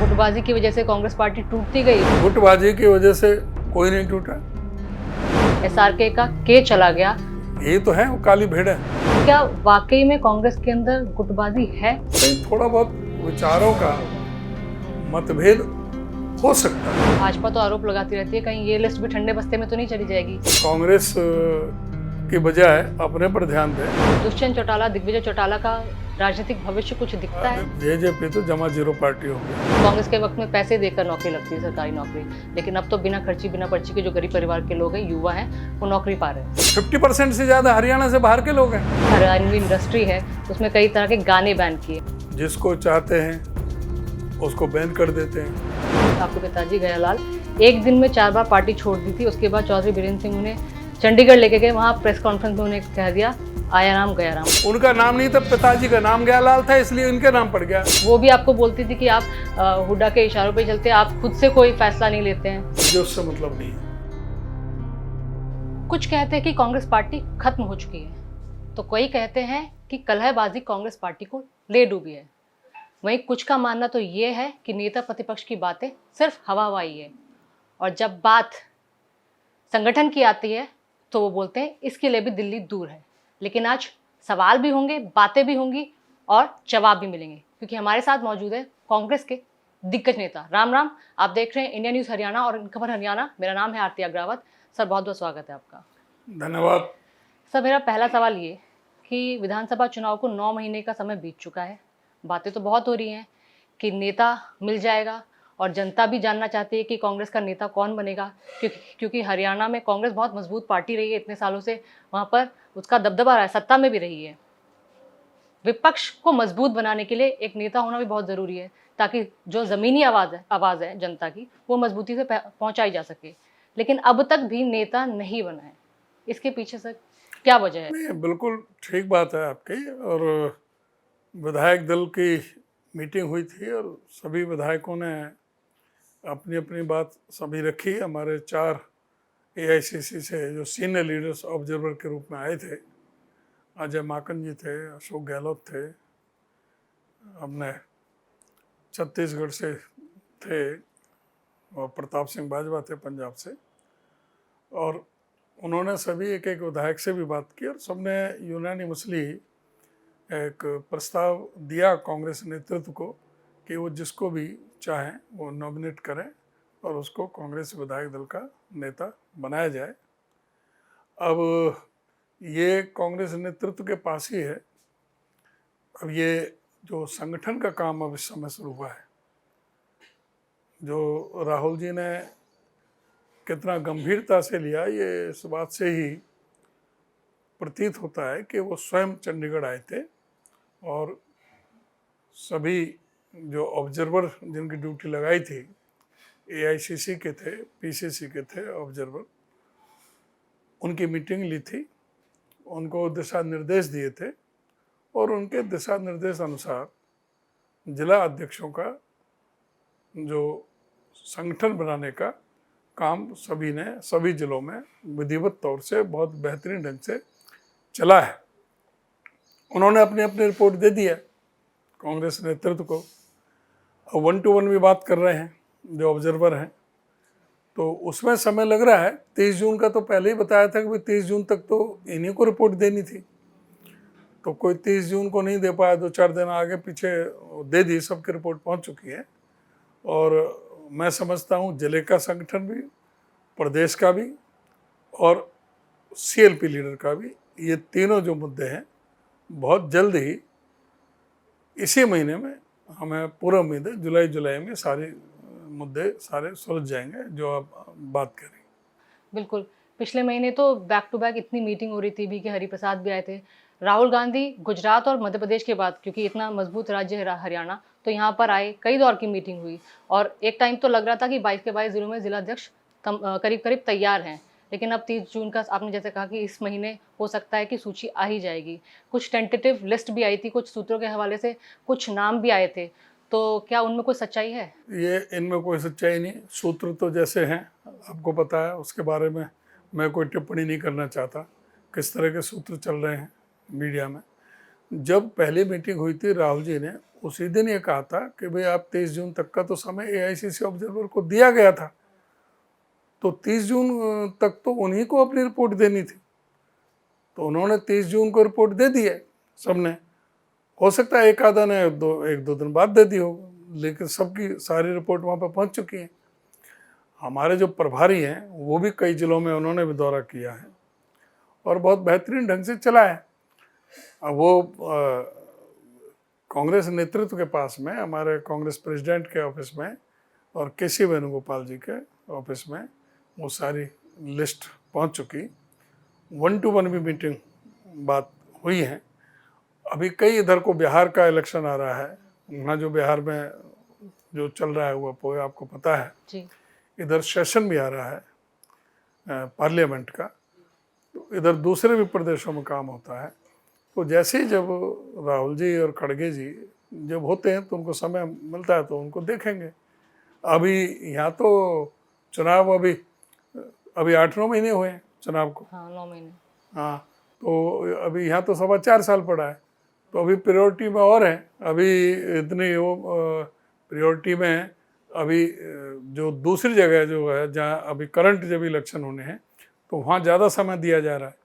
गुटबाजी की वजह से कांग्रेस पार्टी टूटती गई। गुटबाजी की वजह से कोई नहीं टूटा। एसआरके का के चला गया। ये तो है, वो काली भेड़ है। क्या वाकई में कांग्रेस के अंदर गुटबाजी है? कहीं थोड़ा बहुत विचारों का मतभेद हो सकता है। भाजपा तो आरोप लगाती रहती है, कहीं ये लिस्ट भी ठंडे बस्ते में तो नहीं चली जाएगी। कांग्रेस की बजाय अपने पर ध्यान दे। दुष्यंत चौटाला, दिग्विजय चौटाला का राजनीतिक भविष्य कुछ दिखता है? जेजेपी तो जमा जीरो पार्टी हो गई। कांग्रेस के वक्त में पैसे देकर नौकरी लगती है, सरकारी नौकरी, लेकिन अब तो बिना खर्ची बिना पर्ची के जो गरीब परिवार के लोग हैं, युवा हैं, वो नौकरी पा रहे हैं। 50% से ज्यादा हरियाणा से बाहर के लोग हैं। हरियाणवी इंडस्ट्री है, उसमें कई तरह के गाने बैन किए। जिसको चाहते हैं उसको बैन कर देते हैं। आपके पिताजी गयालाल एक दिन में 4 बार पार्टी छोड़ दी थी। उसके बाद चौधरी बीरेंद्र सिंह उन्हें चंडीगढ़ लेके गए। वहाँ प्रेस कॉन्फ्रेंस में उन्हें कह दिया, आया राम गया राम। उनका नाम नहीं था, पिताजी का नाम गयालाल था, इसलिए उनके नाम पड़ गया। वो भी आपको बोलती थी कि आप हुड्डा के इशारों पे चलते हैं, आप खुद से कोई फैसला नहीं लेते हैं। मुझे उससे मतलब नहीं है। कुछ कहते हैं कि कांग्रेस पार्टी खत्म हो चुकी है, तो कोई कहते हैं कि कलहबाजी कांग्रेस पार्टी को ले डूबी है। वहीं कुछ का मानना तो ये है कि नेता प्रतिपक्ष की बातें सिर्फ हवा हवाई है, और जब बात संगठन की आती है तो वो बोलते हैं इसके लिए भी दिल्ली दूर है। लेकिन आज सवाल भी होंगे, बातें भी होंगी और जवाब भी मिलेंगे, क्योंकि हमारे साथ मौजूद है कांग्रेस के दिग्गज नेता। राम राम, आप देख रहे हैं इंडिया न्यूज़ हरियाणा और खबर हरियाणा। मेरा नाम है आरती अग्रवाल। सर, बहुत बहुत स्वागत है आपका। धन्यवाद। सर, मेरा पहला सवाल ये कि विधानसभा चुनाव को 9 महीने का समय बीत चुका है। बातें तो बहुत हो रही हैं कि नेता मिल जाएगा, और जनता भी जानना चाहती है कि कांग्रेस का नेता कौन बनेगा, क्योंकि हरियाणा में कांग्रेस बहुत मजबूत पार्टी रही है इतने सालों से, वहाँ पर उसका दबदबा रहा है, सत्ता में भी रही है। विपक्ष को मजबूत बनाने के लिए एक नेता होना भी बहुत ज़रूरी है, ताकि जो ज़मीनी आवाज़ है जनता की, वो मजबूती से पहुँचाई जा सके। लेकिन अब तक भी नेता नहीं बना है, इसके पीछे सर क्या वजह है? नहीं, बिल्कुल ठीक बात है आपकी। और विधायक दल की मीटिंग हुई थी और सभी विधायकों ने अपनी अपनी बात सभी रखी। हमारे 4 एआईसीसी से जो सीनियर लीडर्स ऑब्जर्वर के रूप में आए थे, अजय माकन जी थे, अशोक गहलोत थे, अपने छत्तीसगढ़ से थे, और प्रताप सिंह बाजवा थे पंजाब से, और उन्होंने सभी एक एक विधायक से भी बात की और सबने यूनानिमसली एक प्रस्ताव दिया कांग्रेस नेतृत्व को कि वो जिसको भी चाहें वो नॉमिनेट करें और उसको कांग्रेस विधायक दल का नेता बनाया जाए। अब ये कांग्रेस नेतृत्व के पास ही है। अब ये जो संगठन का काम अब इस समय शुरू हुआ है, जो राहुल जी ने कितना गंभीरता से लिया, ये इस बात से ही प्रतीत होता है कि वो स्वयं चंडीगढ़ आए थे और सभी जो ऑब्जर्वर जिनकी ड्यूटी लगाई थी, एआईसीसी के थे, पीसीसी के थे ऑब्जर्वर, उनकी मीटिंग ली थी, उनको दिशा निर्देश दिए थे, और उनके दिशा निर्देश अनुसार जिला अध्यक्षों का जो संगठन बनाने का काम सभी ने सभी जिलों में विधिवत तौर से बहुत बेहतरीन ढंग से चला है। उन्होंने अपनी अपनी रिपोर्ट दे दी है कांग्रेस नेतृत्व को। 1 to 1 भी बात कर रहे हैं जो ऑब्जर्वर हैं, तो उसमें समय लग रहा है। 30 जून का तो पहले ही बताया था कि 30 जून तक तो इन्हीं को रिपोर्ट देनी थी, तो कोई 30 जून को नहीं दे पाया, 2-4 दिन आगे पीछे दे दी, सबकी रिपोर्ट पहुंच चुकी है। और मैं समझता हूं जिले का संगठन भी, प्रदेश का भी और सीएलपी लीडर का भी, ये तीनों जो मुद्दे हैं बहुत जल्द ही इसी महीने में हमें पूरा उम्मीद है जुलाई में सारे मुद्दे सारे सुलझ जाएंगे जो आप बात करें। बिल्कुल, पिछले महीने तो बैक टू बैक इतनी मीटिंग हो रही थी भी कि हरिप्रसाद भी आए थे। राहुल गांधी गुजरात और मध्य प्रदेश के बाद, क्योंकि इतना मजबूत राज्य है हरियाणा, तो यहाँ पर आए, कई दौर की मीटिंग हुई, और एक टाइम तो लग रहा था कि 22 के 22 जिलों में जिलाध्यक्ष करीब करीब तैयार हैं। लेकिन अब 30 जून का आपने जैसे कहा कि इस महीने हो सकता है कि सूची आ ही जाएगी। कुछ टेंटेटिव लिस्ट भी आई थी, कुछ सूत्रों के हवाले से कुछ नाम भी आए थे, तो क्या उनमें कोई सच्चाई है? ये इनमें कोई सच्चाई नहीं। सूत्र तो जैसे हैं आपको पता है, उसके बारे में मैं कोई टिप्पणी नहीं करना चाहता। किस तरह के सूत्र चल रहे हैं मीडिया में। जब पहली मीटिंग हुई थी राहुल जी ने उसी दिन ये कहा था कि भाई आप 23 जून तक का तो समय एआईसीसी ऑब्जर्वर को दिया गया था, तो 30 जून तक तो उन्हीं को अपनी रिपोर्ट देनी थी, तो उन्होंने 30 जून को रिपोर्ट दे दी है सबने। हो सकता है एक आधा ने एक दो दिन बाद दे दी हो, लेकिन सबकी सारी रिपोर्ट वहाँ पर पहुँच चुकी है। हमारे जो प्रभारी हैं वो भी कई जिलों में उन्होंने भी दौरा किया है और बहुत बेहतरीन ढंग से चला है। अब वो कांग्रेस नेतृत्व के पास में, हमारे कांग्रेस प्रेसिडेंट के ऑफिस में और केसी वेणुगोपाल जी के ऑफिस में वो सारी लिस्ट पहुंच चुकी। 1-to-1 भी मीटिंग बात हुई है। अभी कई इधर को बिहार का इलेक्शन आ रहा है, वहाँ जो बिहार में जो चल रहा है वो आपको पता है जी। इधर सेशन भी आ रहा है पार्लियामेंट का, तो इधर दूसरे भी प्रदेशों में काम होता है। तो जैसे ही जब राहुल जी और खड़गे जी जब होते हैं तो उनको समय मिलता है तो उनको देखेंगे। अभी यहाँ तो चुनाव अभी 8-9 महीने हुए हैं चुनाव को। हाँ, 9 महीने। हाँ, तो अभी यहाँ तो 4.25 साल पड़ा है, तो अभी प्रायोरिटी में और है। अभी इतनी वो प्रायोरिटी में अभी जो दूसरी जगह जो है जहाँ अभी करंट जब इलेक्शन होने हैं तो वहाँ ज़्यादा समय दिया जा रहा है।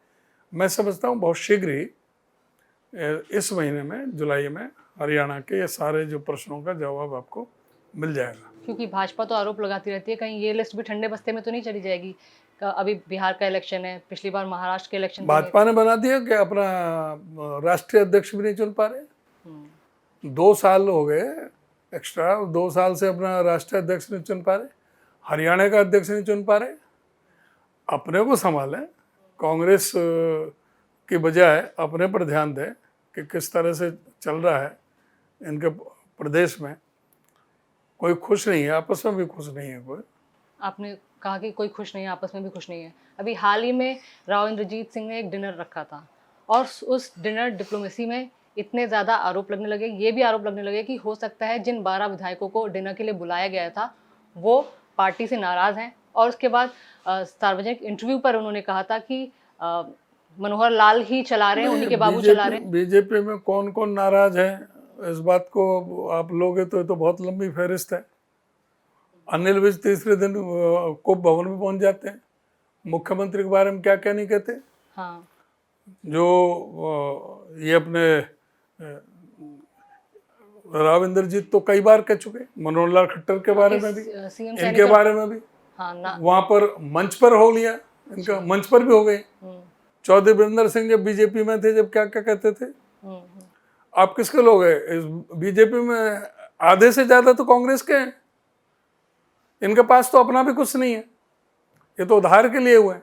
मैं समझता हूँ बहुत शीघ्र ही इस महीने में, जुलाई में, हरियाणा के ये सारे जो प्रश्नों का जवाब आपको मिल जाएगा। क्योंकि भाजपा तो आरोप लगाती रहती है, कहीं ये लिस्ट भी ठंडे बस्ते में तो नहीं चली जाएगी। अभी बिहार का इलेक्शन है, पिछली बार महाराष्ट्र के इलेक्शन भाजपा ने बना दिया कि अपना राष्ट्रीय अध्यक्ष भी नहीं चुन पा रहे। 2 साल हो गए एक्स्ट्रा, 2 साल से अपना राष्ट्रीय अध्यक्ष नहीं चुन पा रहे, हरियाणा का अध्यक्ष नहीं चुन पा रहे। अपने को संभालें, कांग्रेस की बजाय अपने पर ध्यान दें कि किस तरह से चल रहा है इनके प्रदेश में। कोई खुश नहीं है, आपस में भी खुश नहीं है कोई। आपने कहा कि कोई खुश नहीं है, आपस में भी खुश नहीं है। अभी हाल ही में राव इंद्रजीत सिंह ने एक डिनर रखा था और उस डिनर डिप्लोमेसी में इतने ज़्यादा आरोप लगने लगे, ये भी आरोप लगने लगे कि हो सकता है जिन 12 विधायकों को डिनर के लिए बुलाया गया था वो पार्टी से नाराज़ हैं। और उसके बाद सार्वजनिक इंटरव्यू पर उन्होंने कहा था कि मनोहर लाल ही चला रहे हैं, उन्हीं के बाबू चला रहे हैं। बीजेपी में कौन कौन नाराज है इस बात को आप लोगे तो ये तो बहुत लंबी फहरिस्त है। अनिल विज तीसरे दिन कोप भवन में पहुंच जाते हैं, मुख्यमंत्री के बारे में क्या क्या नहीं कहते। हाँ, जो ये अपने राव इंद्रजीत तो कई बार कह चुके, मनोहर लाल खट्टर के बारे में भी, इनके बारे में भी। हाँ, वहां पर मंच पर हो लिया, इनका मंच पर भी हो गए। चौधरी वीरेंद्र सिंह जब बीजेपी में थे, जब क्या क्या कहते थे। आप किसके लोग हैं इस बीजेपी में? आधे से ज्यादा तो कांग्रेस के हैं। इनके पास तो अपना भी कुछ नहीं है, ये तो उधार के लिए हुए।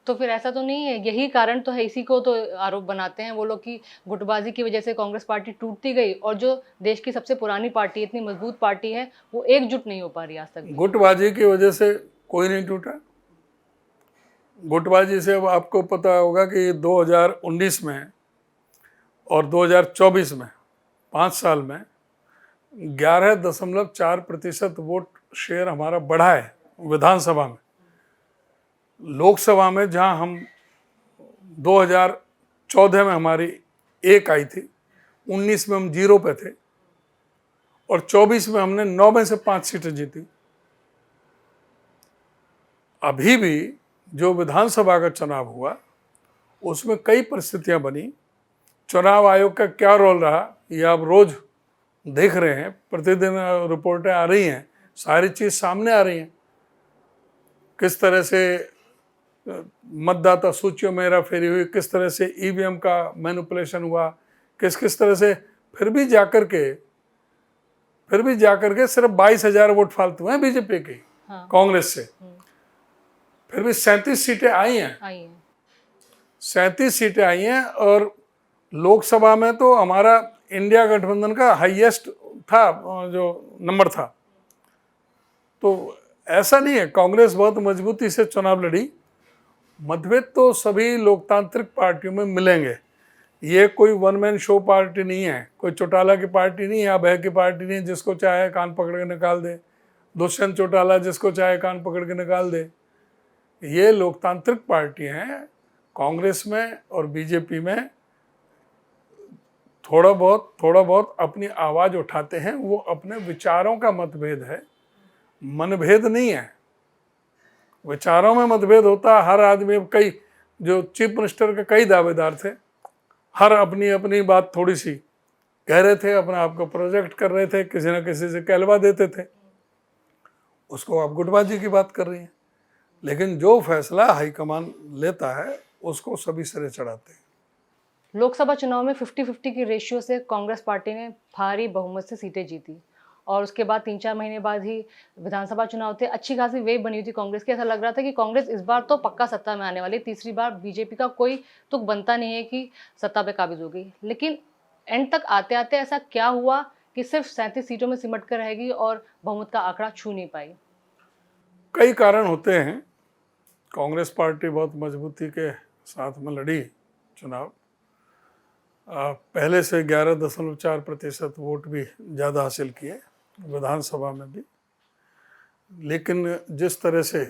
तो फिर ऐसा तो नहीं है, यही कारण तो है, इसी को तो आरोप बनाते हैं वो लोग कि गुटबाजी की वजह से कांग्रेस पार्टी टूटती गई और जो देश की सबसे पुरानी पार्टी, इतनी मजबूत पार्टी है, वो एकजुट नहीं हो पा रही आज तक। गुटबाजी की वजह से कोई नहीं टूटा। गुटबाजी से अब आपको पता होगा कि 2019 में और 2024 में 5 साल में 11.4% वोट शेयर हमारा बढ़ा है विधानसभा में। लोकसभा में जहां हम 2014 में हमारी 1 आई थी, 19 में हम 0 पे थे और 24 में हमने 9 में से 5 सीटें जीती। अभी भी जो विधानसभा का चुनाव हुआ उसमें कई परिस्थितियां बनी। चुनाव आयोग का क्या रोल रहा ये आप रोज देख रहे हैं, प्रतिदिन रिपोर्टें आ रही हैं, सारी चीज सामने आ रही हैं। किस तरह से मतदाता सूचियों में हेरा फेरी हुई, किस तरह से ईवीएम का मैनिपुलेशन हुआ, किस तरह से फिर भी जाकर के सिर्फ 22,000 वोट फालतू हैं बीजेपी के। हाँ। कांग्रेस से फिर भी 37 सीटें आई हैं। 37 सीटें आई हैं और लोकसभा में तो हमारा इंडिया गठबंधन का हाईएस्ट था, जो नंबर था। तो ऐसा नहीं है, कांग्रेस बहुत मजबूती से चुनाव लड़ी। मतभेद तो सभी लोकतांत्रिक पार्टियों में मिलेंगे, ये कोई वन मैन शो पार्टी नहीं है, कोई चौटाला की पार्टी नहीं है, अभय की पार्टी नहीं है जिसको चाहे कान पकड़ के निकाल दे, दुष्यंत चौटाला जिसको चाहे कान पकड़ के निकाल दे। ये लोकतांत्रिक पार्टी हैं। कांग्रेस में और बीजेपी में थोड़ा बहुत अपनी आवाज उठाते हैं, वो अपने विचारों का मतभेद है, मनभेद नहीं है। विचारों में मतभेद होता है, हर आदमी, कई जो चीफ मिनिस्टर के कई दावेदार थे, हर अपनी अपनी बात थोड़ी सी कह रहे थे, अपना आपको प्रोजेक्ट कर रहे थे, किसी न किसी से कहलवा देते थे, उसको आप गुटबाजी की बात कर रही हैं। लेकिन जो फैसला हाईकमान लेता है उसको सभी सिरे चढ़ाते हैं। लोकसभा चुनाव में 50-50 की रेशियो से कांग्रेस पार्टी ने भारी बहुमत से सीटें जीती और उसके बाद 3-4 महीने बाद ही विधानसभा चुनाव थे। अच्छी खासी वेव बनी हुई थी कांग्रेस की। ऐसा लग रहा था कि कांग्रेस इस बार तो पक्का सत्ता में आने वाली, तीसरी बार बीजेपी का कोई तुक बनता नहीं है कि सत्ता पे काबिज होगी। लेकिन एंड तक आते आते ऐसा क्या हुआ कि सिर्फ 37 सीटों में सिमट कर रहेगी और बहुमत का आंकड़ा छू नहीं पाई? कई कारण होते हैं। कांग्रेस पार्टी बहुत मजबूती के साथ में लड़ी चुनाव, पहले से 11.4% वोट भी ज़्यादा हासिल किए विधानसभा में भी। लेकिन जिस तरह से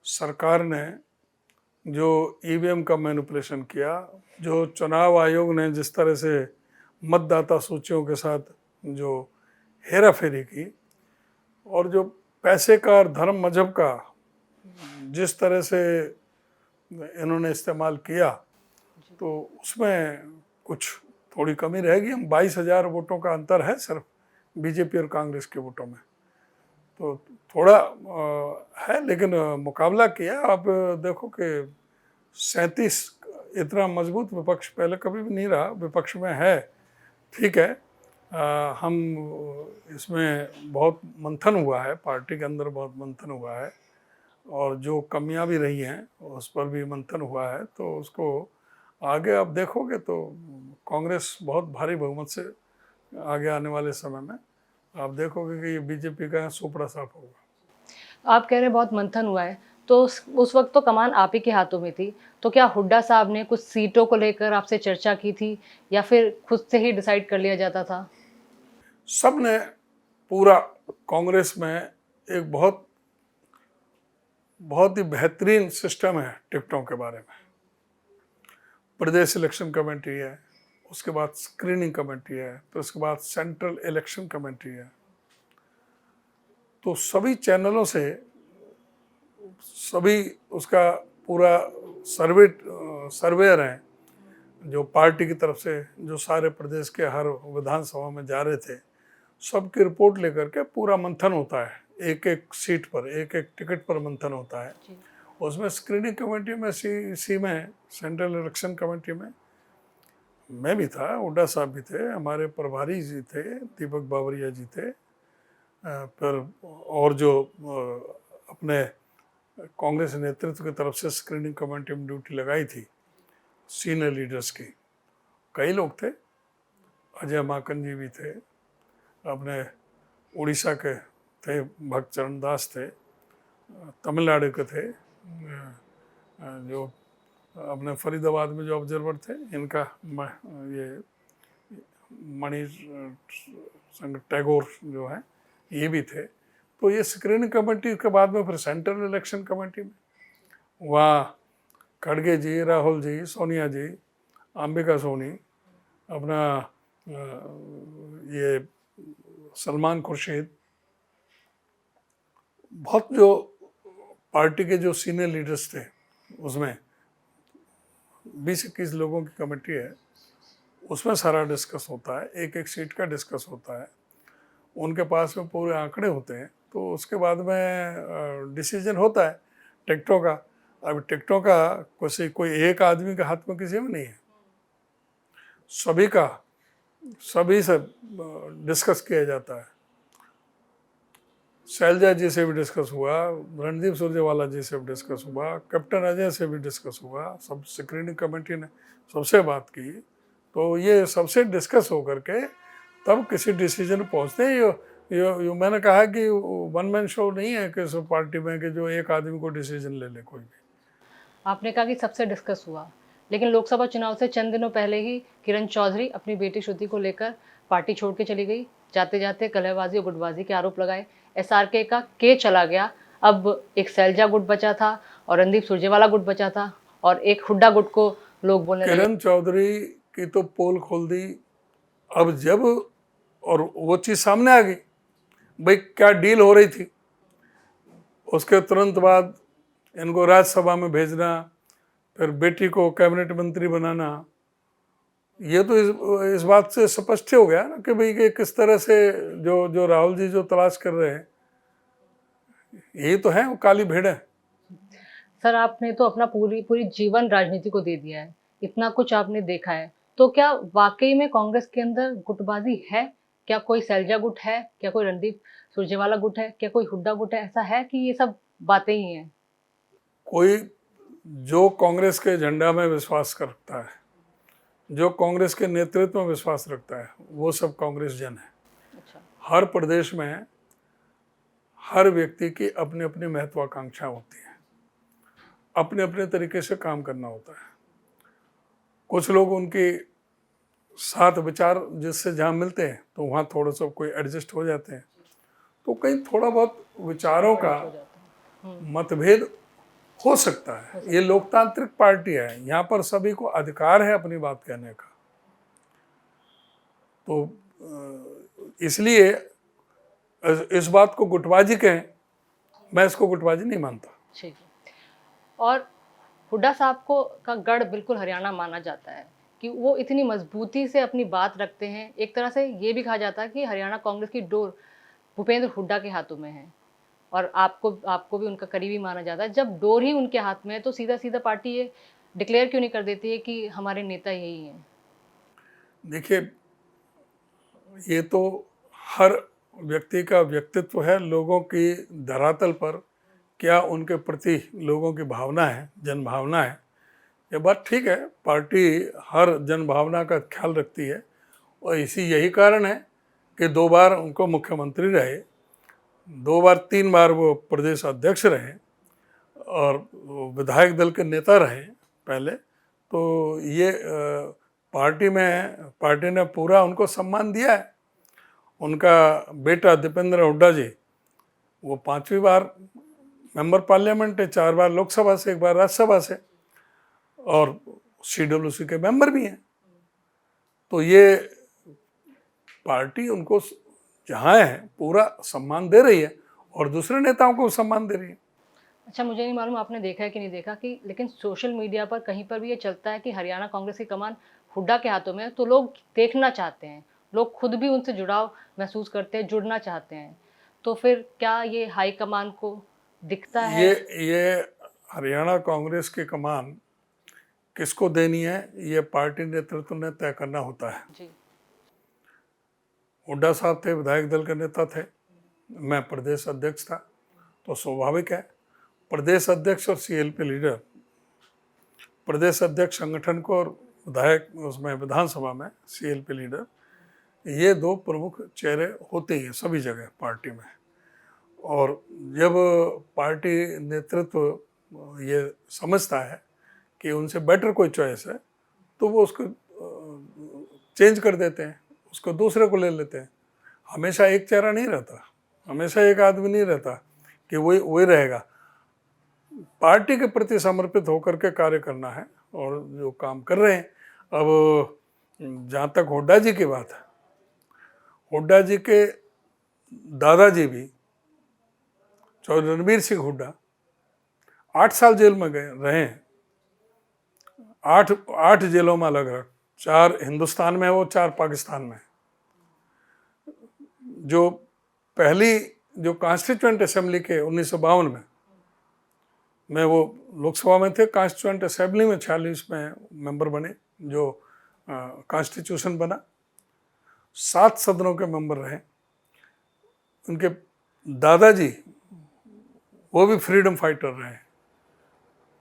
सरकार ने जो ईवीएम का मैनिपुलेशन किया, जो चुनाव आयोग ने जिस तरह से मतदाता सूचियों के साथ जो हेरा फेरी की, और जो पैसे का और धर्म मजहब का जिस तरह से इन्होंने इस्तेमाल किया, तो उसमें कुछ थोड़ी कमी रहेगी। हम 22,000 वोटों का अंतर है सिर्फ बीजेपी और कांग्रेस के वोटों में, तो थोड़ा है, लेकिन मुकाबला किया। आप देखो कि 37 इतना मजबूत विपक्ष पहले कभी भी नहीं रहा, विपक्ष में है, ठीक है। हम इसमें बहुत मंथन हुआ है, पार्टी के अंदर बहुत मंथन हुआ है, और जो कमियां भी रही हैं उस पर भी मंथन हुआ है। तो उसको आगे आप देखोगे तो कांग्रेस बहुत भारी बहुमत से आगे आने वाले समय में आप देखोगे कि ये बीजेपी का सुपड़ा साफ होगा। आप कह रहे हैं बहुत मंथन हुआ है, तो उस वक्त तो कमान आप ही के हाथों में थी, तो क्या हुड्डा साहब ने कुछ सीटों को लेकर आपसे चर्चा की थी या फिर खुद से ही डिसाइड कर लिया जाता था? सब ने, पूरा कांग्रेस में एक बहुत ही बेहतरीन सिस्टम है टिकटों के बारे में। प्रदेश इलेक्शन कमेटी है, उसके बाद स्क्रीनिंग कमेटी है, फिर उसके बाद सेंट्रल इलेक्शन कमेटी है। तो सभी चैनलों से सभी उसका पूरा सर्वेयर हैं जो पार्टी की तरफ से, जो सारे प्रदेश के हर विधानसभा में जा रहे थे, सबकी रिपोर्ट लेकर के पूरा मंथन होता है। एक एक सीट पर, एक एक टिकट पर मंथन होता है। उसमें स्क्रीनिंग कमेटी में सी में सेंट्रल इलेक्शन कमेटी में मैं भी था, हुड्डा साहब भी थे, हमारे प्रभारी जी थे, दीपक बावरिया जी थे, फिर और जो अपने कांग्रेस नेतृत्व की तरफ से स्क्रीनिंग कमेटी में ड्यूटी लगाई थी सीनियर लीडर्स की, कई लोग थे। अजय माकन जी भी थे, अपने उड़ीसा के थे, भक्त चरण दास थे, तमिलनाडु के थे, जो अपने फरीदाबाद में जो ऑब्जर्वर थे, इनका ये मणि संग टैगोर जो है, ये भी थे। तो ये स्क्रीनिंग कमेटी के बाद में फिर सेंट्रल इलेक्शन कमेटी में वहाँ खड़गे जी, राहुल जी, सोनिया जी, अंबिका सोनी, अपना ये सलमान खुर्शीद, बहुत जो पार्टी के जो सीनियर लीडर्स थे, उसमें 20-21 लोगों की कमेटी है, उसमें सारा डिस्कस होता है, एक एक सीट का डिस्कस होता है, उनके पास में पूरे आंकड़े होते हैं। तो उसके बाद में डिसीजन होता है टिकटों का। अब टिकटों का कोई एक आदमी के हाथ में किसी में नहीं है, सभी से डिस्कस किया जाता है। शैलजा जी से भी डिस्कस हुआ, रणदीप सुरजेवाला जी से भी डिस्कस हुआ, कैप्टन अजय से भी डिस्कस हुआ, सब स्क्रीनिंग कमेटी ने सबसे बात की। तो ये सबसे डिस्कस होकर के तब किसी डिसीजन पहुंचते हैं। ये मैंने कहा कि वन मैन शो नहीं है किसी पार्टी में कि जो एक आदमी को डिसीजन ले ले कोई भी। आपने कहा कि सबसे डिस्कस हुआ, लेकिन लोकसभा चुनाव से चंद दिनों पहले ही किरण चौधरी अपनी बेटी श्रुति को लेकर पार्टी छोड़ के चली गई। जाते जाते कलहबाजी और गुटबाजी के आरोप लगाए। एसआरके का के चला गया, अब एक सैलजा गुट बचा था और रणदीप सुरजेवाला गुट बचा था और एक हुड्डा गुट को लोग बोलने लगे। किरण चौधरी की तो पोल खोल दी अब जब और वो चीज़ सामने आ गई, भाई क्या डील हो रही थी, उसके तुरंत बाद इनको राज्यसभा में भेजना, फिर बेटी को कैबिनेट मंत्री बनाना, ये तो इस बात से स्पष्ट हो गया ना कि भाई कि किस तरह से जो जो राहुल जी जो तलाश कर रहे हैं, यही तो है वो काली भेड़ है। सर, आपने तो अपना पूरी पूरी जीवन राजनीति को दे दिया है, इतना कुछ आपने देखा है, तो क्या वाकई में कांग्रेस के अंदर गुटबाजी है? क्या कोई सैलजा गुट है? क्या कोई रणदीप सुरजेवाला गुट है? क्या कोई हुड्डा गुट है? ऐसा है कि ये सब बातें ही हैं? कोई जो कांग्रेस के झंडा में विश्वास करता है, जो कांग्रेस के नेतृत्व में विश्वास रखता है, वो सब कांग्रेस जन है। अच्छा। हर प्रदेश में हर व्यक्ति की अपनी अपनी महत्वाकांक्षा होती है, अपने अपने तरीके से काम करना होता है। कुछ लोग उनके साथ विचार जिससे जहाँ मिलते हैं तो वहाँ थोड़ा सा कोई एडजस्ट हो जाते हैं, तो कहीं थोड़ा बहुत विचारों का हो जाता है। मतभेद हो सकता है। ये लोकतांत्रिक पार्टी है, यहाँ पर सभी को अधिकार है अपनी बात कहने का। तो इसलिए इस बात को गुटबाजी कहें, मैं इसको गुटबाजी नहीं मानता। ठीक है। और हुड्डा साहब को का गढ़ बिल्कुल हरियाणा माना जाता है कि वो इतनी मजबूती से अपनी बात रखते हैं। एक तरह से ये भी कहा जाता है कि हरियाणा कांग्रेस की डोर भूपेंद्र हुड्डा के हाथों में है, और आपको भी उनका करीबी माना जाता है। जब डोर ही उनके हाथ में है तो सीधा सीधा पार्टी ये डिक्लेयर क्यों नहीं कर देती है कि हमारे नेता यही हैं? देखिए, ये तो हर व्यक्ति का व्यक्तित्व है, लोगों की धरातल पर क्या उनके प्रति लोगों की भावना है, जन भावना है। ये बात ठीक है, पार्टी हर जन भावना का ख्याल रखती है, और यही कारण है कि 2 बार उनको मुख्यमंत्री रहे, 2 बार 3 बार वो प्रदेश अध्यक्ष रहे, और विधायक दल के नेता रहे पहले। तो ये पार्टी ने पूरा उनको सम्मान दिया है। उनका बेटा दीपेंद्र हुड्डा जी, वो 5वीं बार मेंबर पार्लियामेंट है, 4 बार लोकसभा से, 1 बार राज्यसभा से, और CWC के मेंबर भी हैं। तो ये पार्टी उनको जहाँ है पूरा सम्मान दे रही है, और दूसरे नेताओं को सम्मान दे रही है। अच्छा, मुझे नहीं मालूम आपने देखा है कि नहीं देखा कि लेकिन सोशल मीडिया पर कहीं पर भी ये चलता है कि हरियाणा कांग्रेस की कमान हुड्डा के हाथों में है, तो लोग देखना चाहते हैं, लोग खुद भी उनसे जुड़ाव महसूस करते हैं, जुड़ना चाहते हैं। तो फिर क्या ये हाई कमान को दिखता है? ये हरियाणा कांग्रेस की कमान किसको देनी है, ये पार्टी नेतृत्व ने तय करना होता है। जी। हुड्डा साहब थे, विधायक दल के नेता थे, मैं प्रदेश अध्यक्ष था, तो स्वाभाविक है प्रदेश अध्यक्ष और CLP लीडर, प्रदेश अध्यक्ष संगठन को और विधायक उसमें विधानसभा में CLP लीडर, ये 2 प्रमुख चेहरे होते ही हैं सभी जगह पार्टी में। और जब पार्टी नेतृत्व ये समझता है कि उनसे बेटर कोई चॉइस है, तो वो उसको चेंज कर देते हैं, उसको दूसरे को ले लेते हैं। हमेशा एक चेहरा नहीं रहता, हमेशा एक आदमी नहीं रहता कि वही रहेगा। पार्टी के प्रति समर्पित होकर के कार्य करना है, और जो काम कर रहे हैं। अब जहाँ तक हुड्डा जी की बात है, हुड्डा जी के दादाजी भी चौधरी रणबीर सिंह हुड्डा 8 साल जेल में रहे हैं। 8 जेलों में अलग अलग, 4 हिंदुस्तान में है, वो 4 पाकिस्तान में। जो पहली जो कॉन्स्टिट्यूएंट असेंबली के 1952 में वो लोकसभा में थे, कॉन्स्टिट्यूएंट असेंबली में 46 में मेंबर बने, जो कॉन्स्टिट्यूशन बना। 7 सदनों के मेंबर रहे। उनके दादाजी वो भी फ्रीडम फाइटर रहे,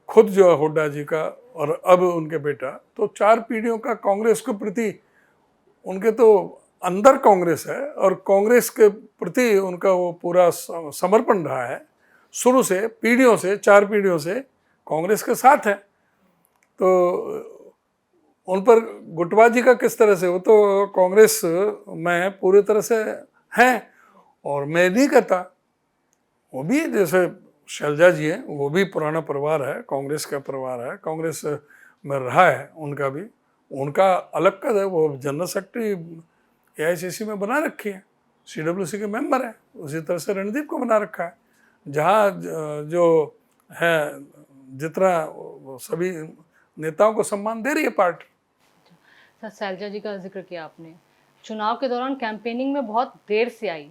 खुद जो है हुड्डा जी का, और अब उनके बेटा। तो 4 पीढ़ियों का कांग्रेस के प्रति उनके तो अंदर कांग्रेस है, और कांग्रेस के प्रति उनका वो पूरा समर्पण रहा है शुरू से, पीढ़ियों से, 4 पीढ़ियों से कांग्रेस के साथ है। तो उन पर गुटबाजी का किस तरह से, वो तो कांग्रेस में पूरी तरह से हैं। और मैं नहीं कहता, वो भी जैसे शैलजा जी हैं, वो भी पुराना परिवार है, कांग्रेस का परिवार है, कांग्रेस में रहा है उनका भी, उनका अलग कद है, वो जनरल सेक्रेटरी एआईसीसी में बना रखी है, सीडब्ल्यूसी के मेंबर है, उसी तरह से रणदीप को बना रखा है। जहाँ जो है जितना सभी नेताओं को सम्मान दे रही है पार्टी। सर, शैलजा जी का जिक्र किया आपने, चुनाव के दौरान कैंपेनिंग में बहुत देर से आई,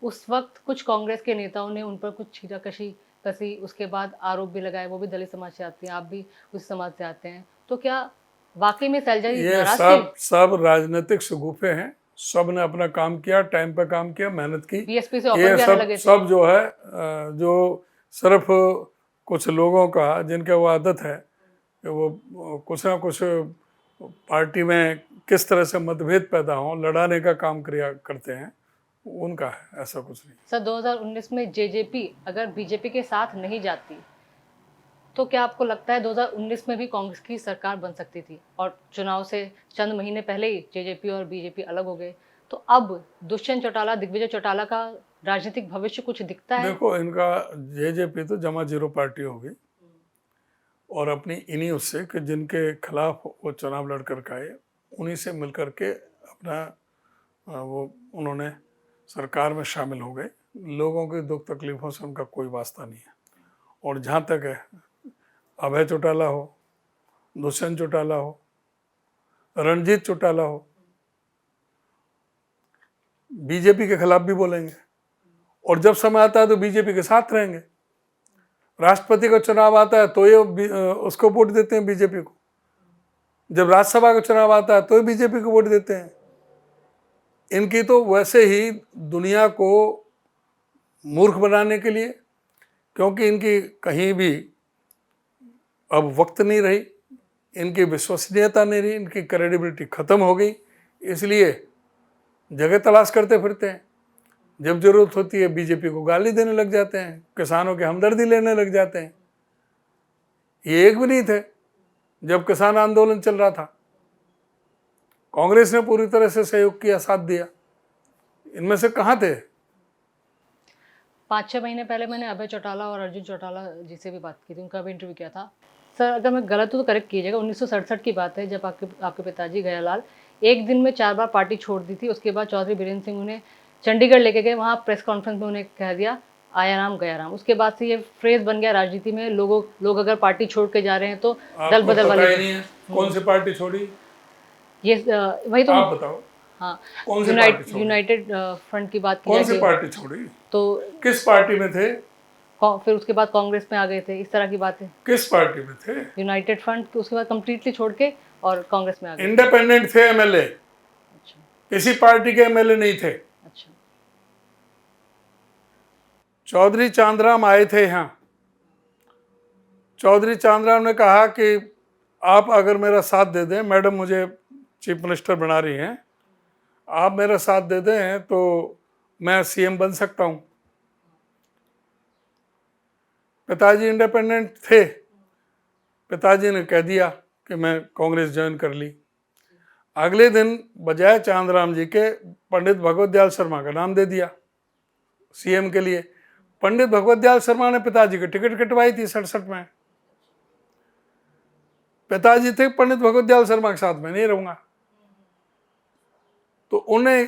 उस वक्त कुछ कांग्रेस के नेताओं ने उन पर कुछ छीटाकशी कसी, उसके बाद आरोप भी लगाए, वो भी दलित समाज से आती हैं, आप भी उस समाज से आते हैं, तो क्या वाकई में शैलजा जी ये नाराज सब राजनीतिक शगुफे हैं। सब ने अपना काम किया, टाइम पे काम किया, मेहनत की। बीएसपी से ऑफर ये भी आने लगे थे। सब जो है जो सिर्फ कुछ लोगों का जिनके वो आदत है कि वो कुछ ना कुछ पार्टी में किस तरह से मतभेद पैदा हो, लड़ाने का काम क्रिया करते हैं, उनका है, ऐसा कुछ नहीं। सर, 2019 में जेजेपी अगर बीजेपी के साथ नहीं जाती तो क्या आपको लगता है 2019 में भी कांग्रेस की सरकार बन सकती थी? और चुनाव से चंद महीने पहले ही जेजेपी और बीजेपी अलग हो गए, तो अब दुष्यंत चौटाला, दिग्विजय चौटाला का राजनीतिक भविष्य कुछ दिखता है? देखो, इनका जेजेपी तो जमा जीरो पार्टी होगी, और अपनी इन्हीं उससे कि जिनके खिलाफ वो चुनाव लड़ कर आए, उन्हीं से मिल कर के अपना वो उन्होंने सरकार में शामिल हो गए। लोगों की दुख तकलीफ़ों से उनका कोई वास्ता नहीं है। और जहाँ तक है, अभय चौटाला हो, दुष्यंत चौटाला हो, रणजीत चौटाला हो, बीजेपी के खिलाफ भी बोलेंगे, और जब समय आता है तो बीजेपी के साथ रहेंगे। राष्ट्रपति का चुनाव आता है तो ये उसको वोट देते हैं बीजेपी को, जब राज्यसभा का चुनाव आता है तो बीजेपी को वोट देते हैं। इनकी तो वैसे ही दुनिया को मूर्ख बनाने के लिए, क्योंकि इनकी कहीं भी अब वक्त नहीं रही, इनकी विश्वसनीयता नहीं रही, इनकी क्रेडिबिलिटी खत्म हो गई, इसलिए जगह तलाश करते फिरते हैं। जब जरूरत होती है बीजेपी को गाली देने लग जाते हैं, किसानों की हमदर्दी लेने लग जाते हैं। ये एक भी नहीं थे जब किसान आंदोलन चल रहा था, कांग्रेस ने पूरी तरह से सहयोग किया, साथ दिया। इनमें से कहाँ थे? 5-6 महीने पहले मैंने अभय चौटाला और अर्जुन चौटाला जी से भी बात की थी, उनका भी इंटरव्यू किया था। सर, अगर मैं गलत हूँ तो करेक्ट कीजिएगा, 1967 की बात है, जब आपके पिताजी गयालाल एक दिन में 4 बार पार्टी छोड़ दी थी। उसके बाद चौधरी बीरेंद्र सिंह उन्हें चंडीगढ़ लेके गए, वहाँ प्रेस कॉन्फ्रेंस में उन्हें कह दिया आया राम गया राम। उसके बाद से ये फ्रेज बन गया राजनीति में, लोग अगर पार्टी छोड़ के जा रहे हैं तो दल बदल वाले। नहीं है कौन सी पार्टी छोड़ी? ये वही तो आप बताओ। हाँ, कौन सी पार्टी छोड़ी? यूनाइटेड फ्रंट की बात की कौन जाए सी पार्टी छोड़ी? तो किस पार्टी में थे? फिर उसके बाद कांग्रेस में आ गए थे, इस तरह की बात है। किस पार्टी में थे? यूनाइटेड फ्रंट, उसके बाद कंप्लीटली छोड़ के और कांग्रेस में आ गए। इंडिपेंडेंट थे एमएलए, अच्छा किसी पार्टी के एमएलए नहीं थे। अच्छा। चौधरी चांदराम आए थे यहाँ। चौधरी चांदराम ने कहा कि आप अगर मेरा साथ दे दें, मैडम मुझे चीफ मिनिस्टर बना रही हैं, आप मेरा साथ दे दें तो मैं सीएम बन सकता हूँ। पिताजी इंडिपेंडेंट थे, पिताजी ने कह दिया कि मैं कांग्रेस ज्वाइन कर ली। अगले दिन बजाय चांदराम जी के पंडित भगवत दयाल शर्मा का नाम दे दिया सीएम के लिए। पंडित भगवत दयाल शर्मा ने पिताजी की टिकट कटवाई थी 67 में। पिताजी थे पंडित भगवत दयाल शर्मा के साथ में नहीं रहूंगा, तो उन्हें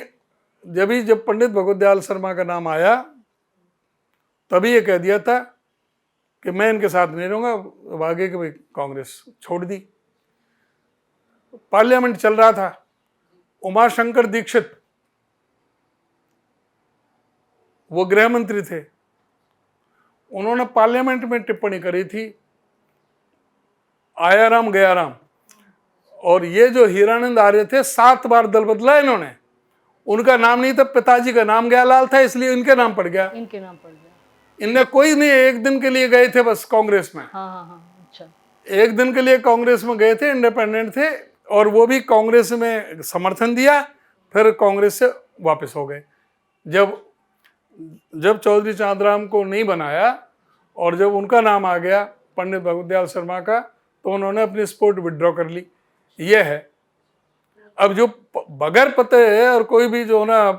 जब पंडित भगवत दयाल शर्मा का नाम आया तभी ये कह दिया था कि मैं इनके साथ नहीं रहूंगा, अब आगे के कांग्रेस छोड़ दी। पार्लियामेंट चल रहा था, उमाशंकर दीक्षित वो गृह मंत्री थे, उन्होंने पार्लियामेंट में टिप्पणी करी थी आया राम गया राम। और ये जो हीरानंद आर्य थे 7 बार दल बदला इन्होंने, उनका नाम नहीं था, पिताजी का नाम गयालाल था, इसलिए इनके नाम पड़ गया। इनके नाम पड़ गया। इनने कोई नहीं, एक दिन के लिए गए थे बस कांग्रेस में। हाँ, अच्छा। एक दिन के लिए कांग्रेस में गए थे, इंडिपेंडेंट थे, और वो भी कांग्रेस में समर्थन दिया, फिर कांग्रेस से वापस हो गए। जब चौधरी चांदराम को नहीं बनाया और जब उनका नाम आ गया पंडित भगवत दयाल शर्मा का, तो उन्होंने अपनी सपोर्ट विड्रॉ कर ली। ये है। अब जो बगैर पते है, और कोई भी जो ना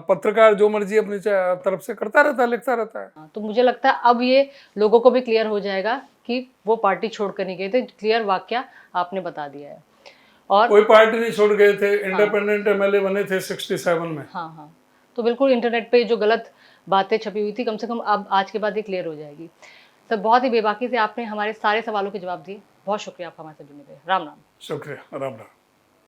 पत्रकार जो मर्जी अपनी तरफ से करता रहता है, लिखता रहता है। तो मुझे लगता है अब ये लोगों को भी क्लियर हो जाएगा कि वो पार्टी छोड़ कर नहीं गए थे। क्लियर वाक्या आपने बता दिया है। और कोई पार्टी नहीं छोड़ गए थे, इंडिपेंडेंट एमएलए बने थे 67 में। हाँ हाँ, तो बिल्कुल इंटरनेट पे जो गलत बातें छपी हुई थी कम से कम अब आज के बाद ये क्लियर हो जाएगी। तो बहुत ही बेबाकी से आपने हमारे सारे सवालों के जवाब दिए। बहुत शुक्रिया आपका हमारे साथ जुड़ने के लिए। राम राम। शुक्रिया, राम राम।